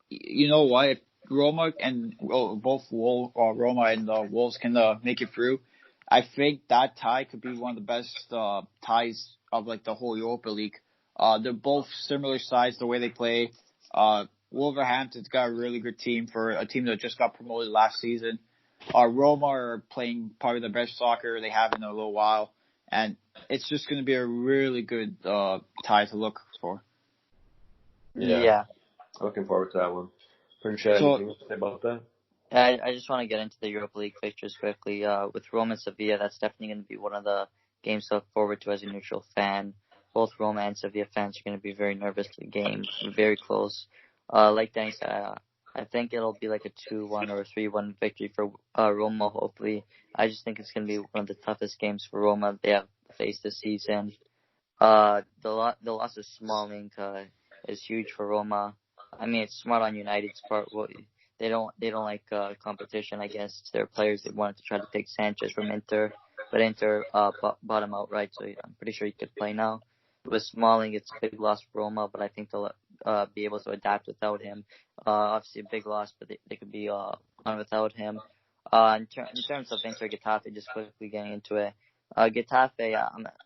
you know what? If Roma and both Roma and Wolves can make it through, I think that tie could be one of the best ties of like the whole Europa League. They're both similar size the way they play. Wolverhampton's got a really good team for a team that just got promoted last season. Roma are playing probably the best soccer they have in a little while, and it's just going to be a really good tie to look for.
Yeah.
Looking forward to that one. Pretty sure anything to say about that?
I just want to get into the Europa League fixtures quickly. With Roma and Sevilla, that's definitely going to be one of the games to look forward to as a neutral fan. Both Roma and Sevilla fans are going to be very nervous to the game, very close. Like Danny said, I think it'll be like a 2-1 or a 3-1 victory for Roma, hopefully. I just think it's going to be one of the toughest games for Roma they have faced this season. The loss of Smalling is huge for Roma. I mean, it's smart on United's part. Well, they don't like competition against their players. They wanted to try to take Sanchez from Inter, but Inter bought him outright, so I'm pretty sure he could play now. With Smalling, it's a big loss for Roma, but I think they'll be able to adapt without him. Obviously a big loss, but they could be on without him. In terms of Inter Getafe, just quickly getting into it. Getafe,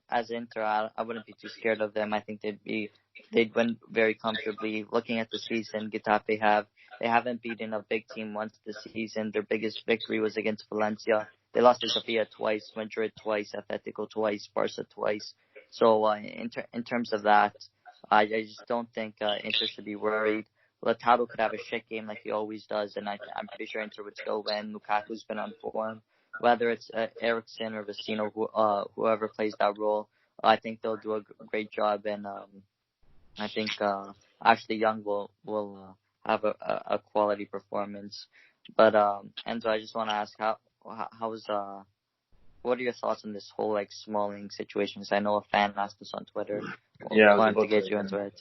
as Inter, I wouldn't be too scared of them. I think they'd win very comfortably. Looking at the season, Getafe they haven't beaten a big team once this season. Their biggest victory was against Valencia. They lost to Sevilla twice, Madrid twice, Atletico twice, Barca twice. So in terms of that, I just don't think Inter should be worried. Lautaro could have a shit game like he always does, and I'm pretty sure Inter would still win. Lukaku's been on form. Whether it's Eriksen or Vecino, whoever plays that role, I think they'll do a great job, and I think Ashley Young will have a quality performance. But Enzo, I just want to ask what are your thoughts on this whole Smalling situation? Because I know a fan asked us on Twitter.
Yeah,
I wanted to get you into it.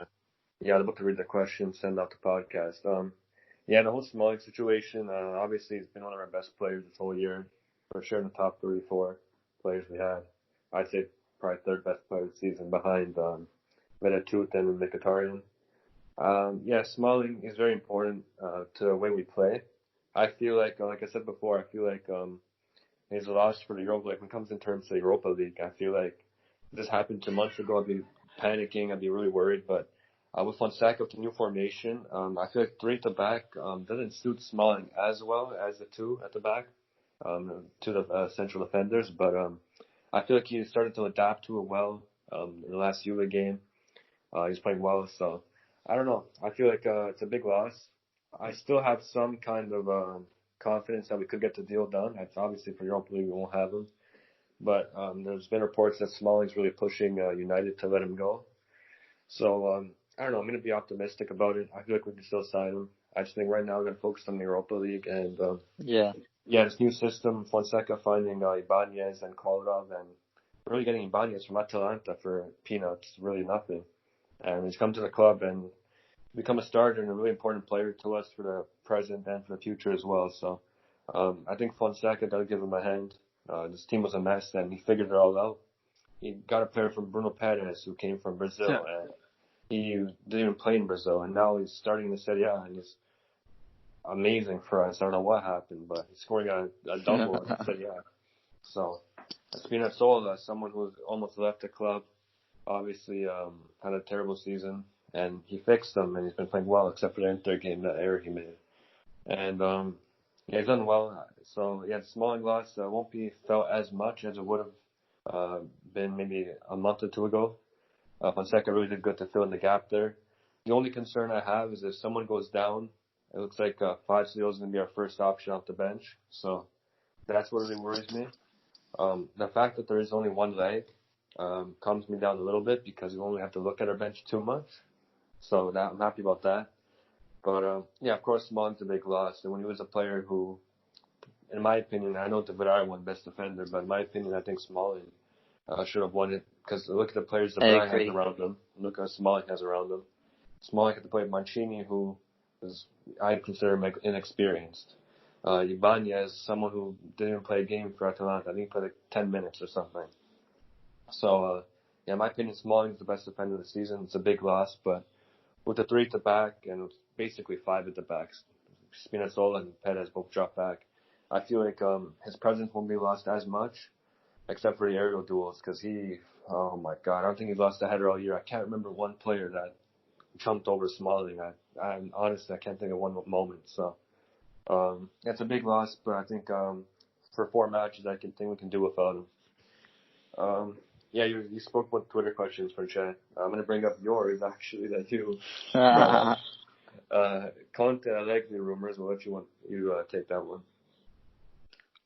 Yeah, I was about to read the question, send out the podcast. The whole Smalling situation. Obviously, he's been one of our best players this whole year. For sure, in the top 3-4 players we had. I'd say probably third best player of the season behind Vedatut and Mkhitaryan. Smalling is very important to the way we play. I feel like I said before, I feel like he's a loss for the Europa League. When it comes in terms of the Europa League, I feel like if this happened 2 months ago, I'd be panicking, I'd be really worried. But with Fonseca, with the new formation, I feel like 3 at the back doesn't suit Smalling as well as the 2 at the back, to the central defenders. But I feel like he started to adapt to it well in the last UEL game. He's playing well, so I don't know. I feel like it's a big loss. I still have some kind of confidence that we could get the deal done. That's obviously for Europa League we won't have him. But there's been reports that Smalling's really pushing United to let him go. So I don't know. I'm going to be optimistic about it. I feel like we can still sign him. I just think right now we're going to focus on the Europa League and this new system. Fonseca finding Ibanez and Kolarov and really getting Ibanez from Atalanta for peanuts, really nothing. And he's come to the club and become a starter and a really important player to us for the present and for the future as well. So I think Fonseca got to give him a hand. This team was a mess and he figured it all out. He got a player from Bruno Perez who came from Brazil and he didn't even play in Brazil, and now he's starting the Serie A and he's amazing for us. I don't know what happened, but he's scoring a double in the Serie A. So Spinazzola, someone who's almost left the club, obviously had a terrible season, and he fixed them, and he's been playing well except for the Inter game, that error he made. And he's done well. So the Smalling loss won't be felt as much as it would have been maybe a month or 2 ago. Fonseca really did good to fill in the gap there. The only concern I have is if someone goes down, it looks like Fazio is going to be our first option off the bench. So that's what really worries me. The fact that there is only one leg calms me down a little bit because we only have to look at our bench 2 months. So I'm happy about that. But of course, Smalling's a big loss. And when he was a player who, in my opinion, I know Tavares won best defender, but in my opinion, I think Smalling should have won it. Because look at the players that Brian has around him. Look at what Smalling has around him. Smalling had to play Mancini, who is, I consider him inexperienced. Ibanez, someone who didn't play a game for Atalanta. I think he played like 10 minutes or something. So, in my opinion, Smalling's the best defender of the season. It's a big loss, but with the 3 at the back and basically 5 at the backs, Spinazzola and Perez both drop back, I feel like his presence won't be lost as much, except for the aerial duels, because oh my God, I don't think he lost a header all year. I can't remember one player that jumped over Smalling. I'm honestly, I can't think of one moment. So, it's a big loss, but I think for 4 matches, I think we can do without him. Yeah, you spoke about Twitter questions for chat. I'm going to bring up yours, actually, that you brought up. Conte Allegri rumors. We'll let you take that one.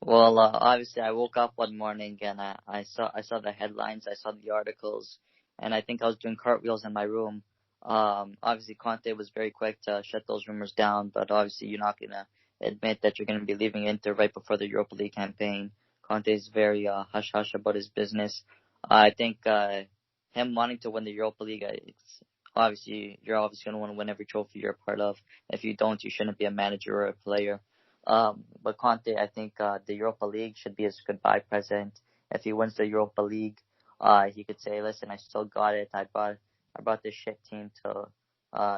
Well, obviously, I woke up one morning and I saw the headlines, I saw the articles, and I think I was doing cartwheels in my room. Obviously, Conte was very quick to shut those rumors down, but obviously, you're not gonna admit that you're gonna be leaving Inter right before the Europa League campaign. Conte is very hush hush about his business. I think him wanting to win the Europa League, you're obviously gonna want to win every trophy you're a part of. If you don't, you shouldn't be a manager or a player. But Conte, I think the Europa League should be his goodbye present. If he wins the Europa League, he could say, "Listen, I still got it. I brought this shit team to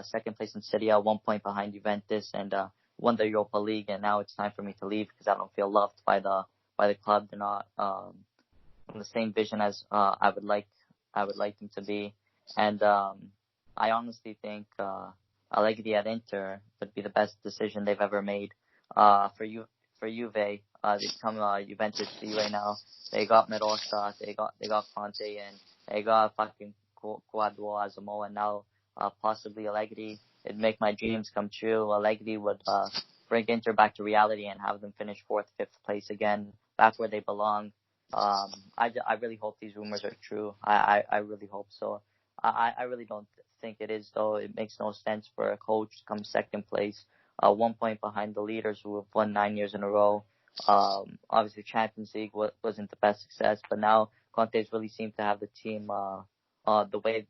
second place in Serie A, 1 point behind Juventus, and won the Europa League. And now it's time for me to leave because I don't feel loved by the club. They're not on the same vision as I would like them to be. And I honestly think Allegri at Inter would be the best decision they've ever made. For Juve, they become Juventus right now. They got Merosa, they got Conte, and they got fucking Quadro Azamo, and now possibly Allegri. It'd make my dreams come true. Allegri would bring Inter back to reality and have them finish 4th, 5th place again, back where they belong. I really hope these rumors are true. I really hope so. I really don't think it is, though. It makes no sense for a coach to come second place, 1 point behind the leaders who have won 9 years in a row. Obviously, Champions League wasn't the best success, but now Conte's really seemed to have the team the way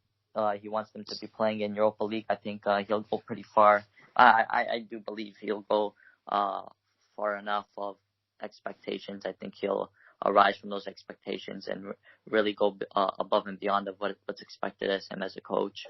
he wants them to be playing in Europa League. I think he'll go pretty far. I do believe he'll go far enough of expectations. I think he'll arise from those expectations and really go above and beyond of what's expected as him as a coach.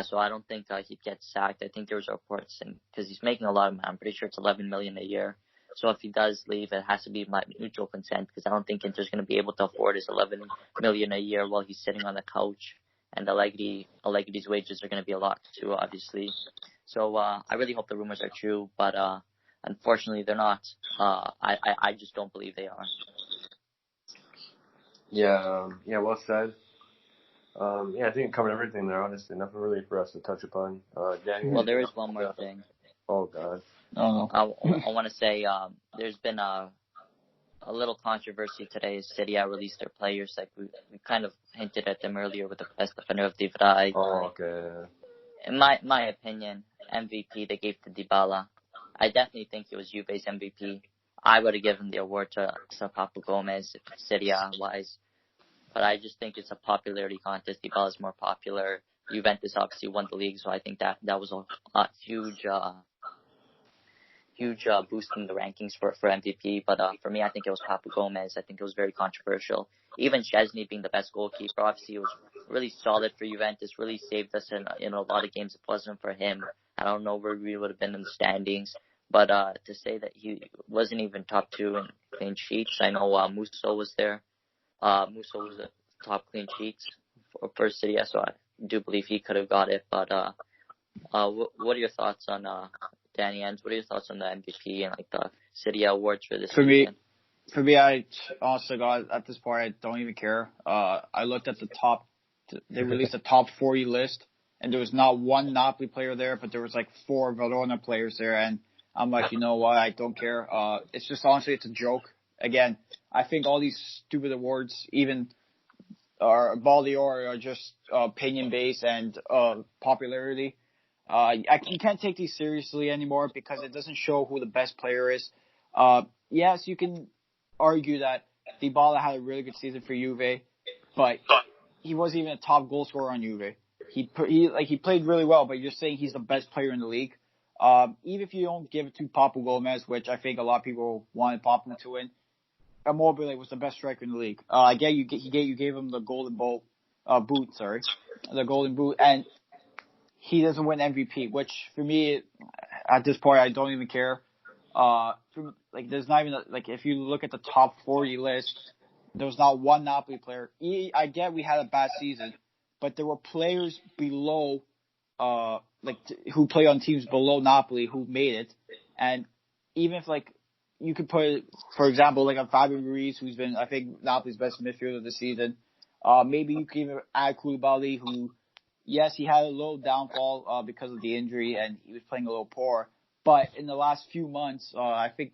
So I don't think he'd get sacked. I think there was reports, and because he's making a lot of money, I'm pretty sure it's 11 million a year. So if he does leave, it has to be my mutual consent, because I don't think Inter's going to be able to afford his 11 million a year while he's sitting on the couch. And Allegri's wages are going to be a lot too, obviously. So I really hope the rumors are true, but unfortunately they're not. I just don't believe they are.
Yeah, well said. I think it covered everything there, honestly. Nothing really for us to touch upon. Danny,
well, there is one more thing.
Oh, God.
Oh.
I want to say there's been a little controversy today as Serie A released their players. Like we kind of hinted at them earlier with the best defender of Divrai.
Oh, okay.
In my opinion, MVP they gave to Dybala. I definitely think it was Juve's MVP. I would have given the award to Papu Gomez, Serie A wise. But I just think it's a popularity contest. Dybala is more popular. Juventus obviously won the league, so I think that was a huge boost in the rankings for MVP. But for me, I think it was Papu Gomez. I think it was very controversial. Even Szczesny being the best goalkeeper, obviously, it was really solid for Juventus. Really saved us in a lot of games. If it wasn't for him, I don't know where we would have been in the standings. But to say that he wasn't even top 2 in clean sheets, I know Musso was there. Musso was the top clean sheets for Serie A, so I do believe he could have got it. But what are your thoughts on Danny Enzo? What are your thoughts on the MVP and like the Serie A awards for this season?
For me, I honestly, God, at this point, I don't even care. I looked at the top. They released a top 40 list, and there was not one Napoli player there, but there was like 4 Verona players there, and I'm like, you know what? I don't care. It's just honestly, it's a joke. Again, I think all these stupid awards, even Ball d'Or, are just opinion based and popularity. You can't take these seriously anymore because it doesn't show who the best player is. Yes, you can argue that Dybala had a really good season for Juve, but he wasn't even a top goal scorer on Juve. He played really well, but you're saying he's the best player in the league. Even if you don't give it to Papu Gomez, which I think a lot of people wanted Papu to win, Immobile was the best striker in the league. I get you gave him the golden boot, the golden boot, and he doesn't win MVP, which for me, at this point, I don't even care. There's not even if you look at the top 40 list, there's not one Napoli player. I get we had a bad season, but there were players below, who play on teams below Napoli who made it, and even if you could put, for example, a Fabio Ruiz, who's been, I think, Napoli's best midfielder this season. Maybe you could even add Koulibaly, who, yes, he had a little downfall because of the injury and he was playing a little poor. But in the last few months, I think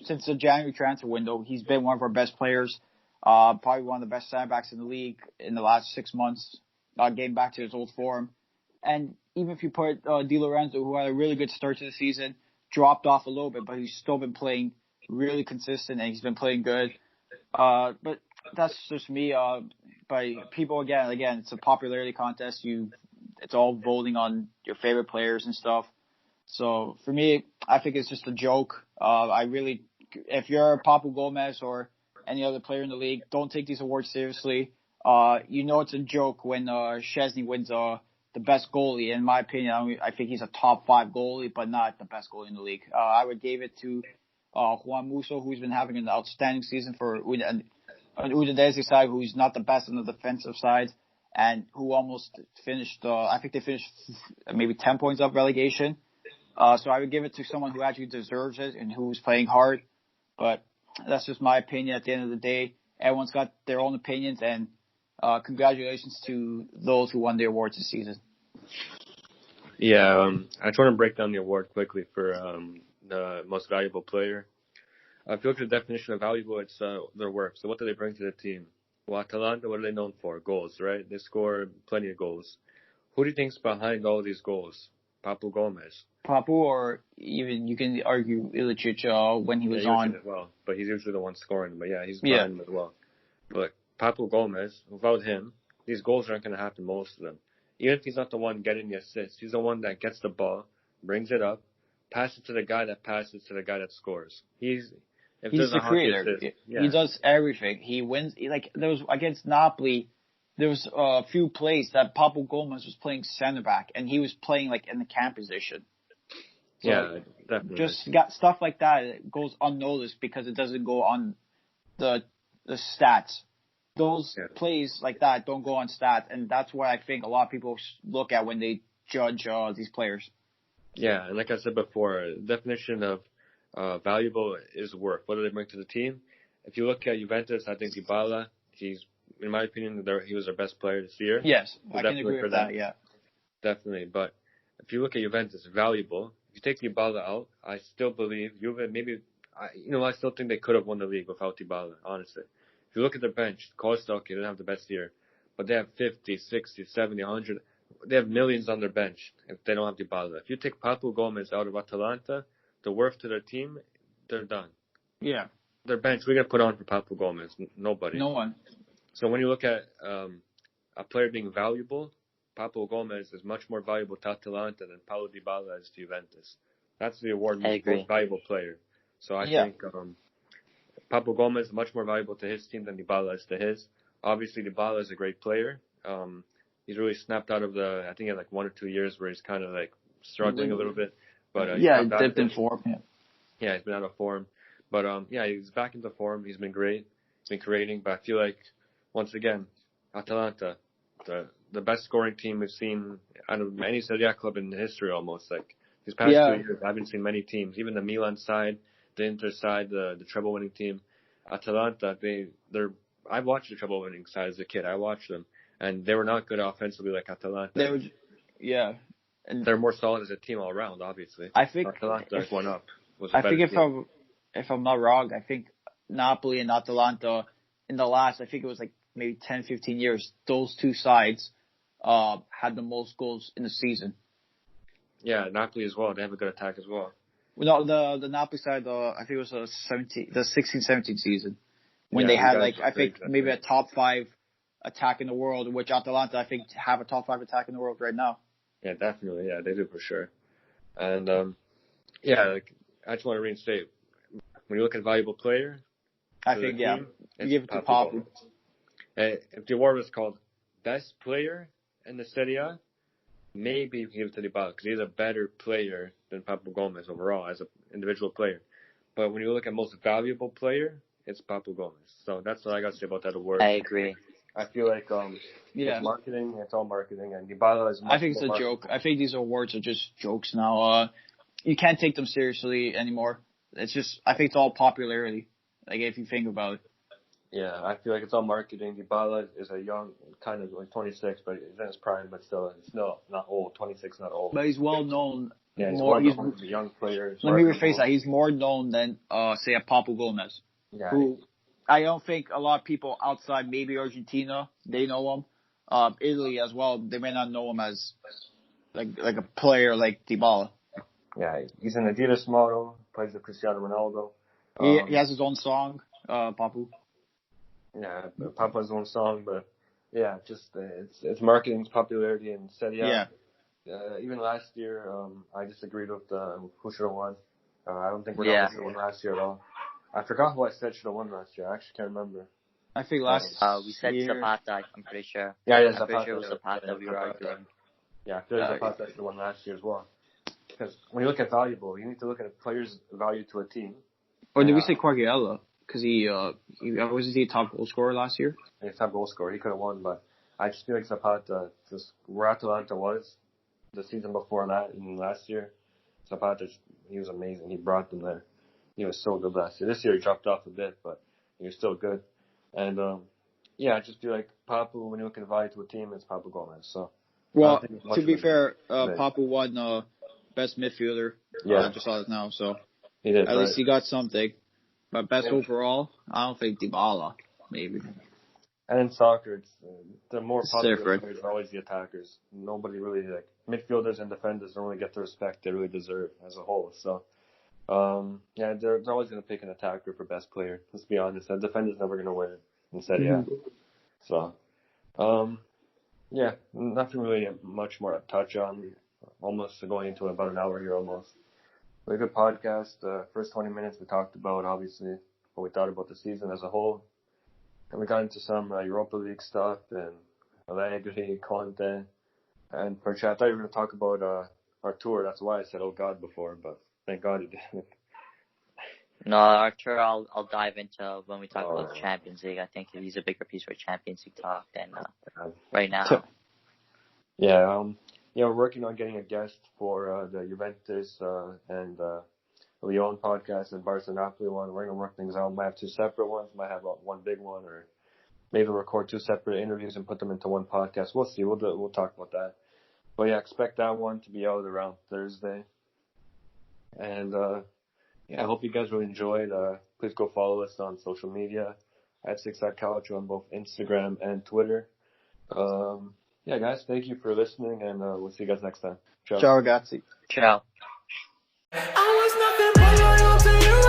since the January transfer window, he's been one of our best players. Probably one of the best center backs in the league in the last 6 months, getting back to his old form. And even if you put Di Lorenzo, who had a really good start to the season, dropped off a little bit, but he's still been playing really consistent and he's been playing good. But that's just me. But people, again, it's a popularity contest. It's all voting on your favorite players and stuff. So for me, I think it's just a joke. If you're Papu Gomez or any other player in the league, don't take these awards seriously. It's a joke when Szczesny wins the best goalie. In my opinion, I think he's a top 5 goalie, but not the best goalie in the league. I would give it to Juan Musso, who's been having an outstanding season for an Udinese side, who's not the best on the defensive side, and who almost finished. I think they finished maybe 10 points off relegation. So I would give it to someone who actually deserves it and who's playing hard. But that's just my opinion. At the end of the day, everyone's got their own opinions, and congratulations to those who won the awards this season.
Yeah, I just want to break down the award quickly for the most valuable player. If you look at the definition of valuable, it's their work. So what do they bring to the team? Well, Atalanta, what are they known for? Goals, right? They score plenty of goals. Who do you think's behind all these goals? Papu Gomez.
Papu, or even you can argue Ilicic when he was on.
As well, but he's usually the one scoring. But he's behind him as well. But Papu Gomez, without him, these goals aren't going to happen, most of them. Even if he's not the one getting the assist, he's the one that gets the ball, brings it up, passes to the guy that passes to the guy that scores. He's
the creator. He does everything. He wins. There was against Napoli, there was a few plays that Papu Gomez was playing center back, and he was playing in the cam position. So
definitely.
Just got stuff like that. It goes unnoticed because it doesn't go on the stats. Those plays like that don't go on stats, and that's what I think a lot of people look at when they judge these players. Yeah,
and like I said before, the definition of valuable is work. What do they bring to the team? If you look at Juventus, I think Dybala, in my opinion, he was our best player this year.
Yes, I can agree with that, yeah.
Definitely, but if you look at Juventus, valuable. If you take Dybala out, I still believe Juve, I still think they could have won the league without Dybala, honestly. If you look at their bench, Costa, they didn't have the best year, but they have 50, 60, 70, 100. They have millions on their bench if they don't have Dybala. If you take Papu Gomez out of Atalanta, the worth to their team, they're done.
Yeah.
Their bench, we're going to put on for Papu Gomez. Nobody.
No one.
So when you look at a player being valuable, Papu Gomez is much more valuable to Atalanta than Paulo Dybala is to Juventus. That's the award for most valuable player. So I think Papu Gomez is much more valuable to his team than Dybala is to his. Obviously, Dybala is a great player. He's really snapped out of I think he had 1 or 2 years where he's kind of struggling a little bit. But
dipped in form.
Yeah, he's been out of form. But he's back into form. He's been great. He's been creating. But I feel like, once again, Atalanta, the best scoring team we've seen out of any Serie A club in history almost. These past 2 years, I haven't seen many teams, even the Milan side, the Inter side, the treble-winning team. Atalanta, I watched the treble-winning side as a kid. I watched them. And they were not good offensively like Atalanta.
And
they're more solid as a team all around, obviously.
I think
Atalanta went up.
If I'm not wrong, I think Napoli and Atalanta in the last, I think it was maybe 10, 15 years, those two sides had the most goals in the season.
Yeah, Napoli as well. They have a good attack as well.
No, the Napoli side, I think it was the 16-17 season when they had maybe a top 5 attack in the world, which Atalanta, I think, have a top 5 attack in the world right now.
Yeah, definitely. Yeah, they do for sure. And like, I just want to reinstate. When you look at valuable player,
I think,
team,
you give it to Papu.
If the award was called best player in the Serie A, maybe you can give it to Dybala because he's a better player than Papu Gomez overall as an individual player. But when you look at most valuable player, it's Papu Gomez. So that's what I got to say about that award.
I agree.
I feel like it's marketing. It's all marketing, and Dybala is.
I think it's a joke. I think these awards are just jokes now. You can't take them seriously anymore. It's just, I think it's all popularity. Like, if you think about it.
Yeah, I feel like it's all marketing. Dybala is a young, kind of like 26, but he's in his prime, but still, it's not old. 26, not old.
But he's well known.
Yeah, he's a young player.
Let me rephrase that. He's more known than, say, a Papu Gomez.
Yeah.
Who I don't think a lot of people outside maybe Argentina, they know him. Italy as well, they may not know him as like a player like Dybala.
Yeah, he's an Adidas model, plays with Cristiano Ronaldo.
He has his own song, Papu.
Yeah, Papu has his own song, but yeah, just it's marketing, it's popularity, and Serie A.
Yeah.
Even last year, I disagreed with who should have won. I don't think Ronaldo should have won last year at all. I forgot who I said should have won last year. I actually can't remember.
I think last
we said
year.
Zapata, I'm pretty sure.
Yeah,
I'm
Zapata.
pretty sure it was Zapata we were arguing.
Yeah, I feel like Zapata should have won last year as well. Because when you look at valuable, you need to look at a player's value to a team.
Or did we say Quagliarella? Because he wasn't he a top goal scorer last year?
He's top goal scorer. He could have won, but I just feel like Zapata, just where Atalanta was the season before that and last year, Zapata, he was amazing. He brought them there. He was so good last year. This year he dropped off a bit, but he was still good. And I just feel like Papu, when you look at value to a team, it's Papu Gomez. So,
well, to be fair, Papu won best midfielder.
Yeah,
I just saw it now. So
he did.
At least he got something. But best overall, I don't think Dybala, maybe.
And in soccer, it's the more popular
different.
players are always the attackers. Nobody really, like, midfielders and defenders don't really get the respect they really deserve as a whole. So, they're always going to pick an attacker for best player. Let's be honest. A defender's never going to win in Serie A. So, nothing really much more to touch on. Almost going into about an hour here almost. Really good podcast. First 20 minutes we talked about, obviously, what we thought about the season as a whole. And we got into some Europa League stuff and Allegri, Conte. And for chat, I thought you were going to talk about our tour. That's why I said, oh God, before, but thank God you didn't.
No, our tour I'll dive into when we talk about the Champions League. I think he's a bigger piece for Champions League talk than right now.
Yeah, we're working on getting a guest for the Juventus and Lyon podcast and Barca Napoli one. We're going to work things out. Might have two separate ones. Might have one big one, or maybe record two separate interviews and put them into one podcast. We'll see. We'll talk about that. But yeah, expect that one to be out around Thursday. And I hope you guys really enjoyed. Please go follow us on social media at 6@Calcio on both Instagram and Twitter. Guys, thank you for listening, and we'll see you guys next time. Ciao.
Ciao, ragazzi.
Ciao.
I was nothing but loyal to you.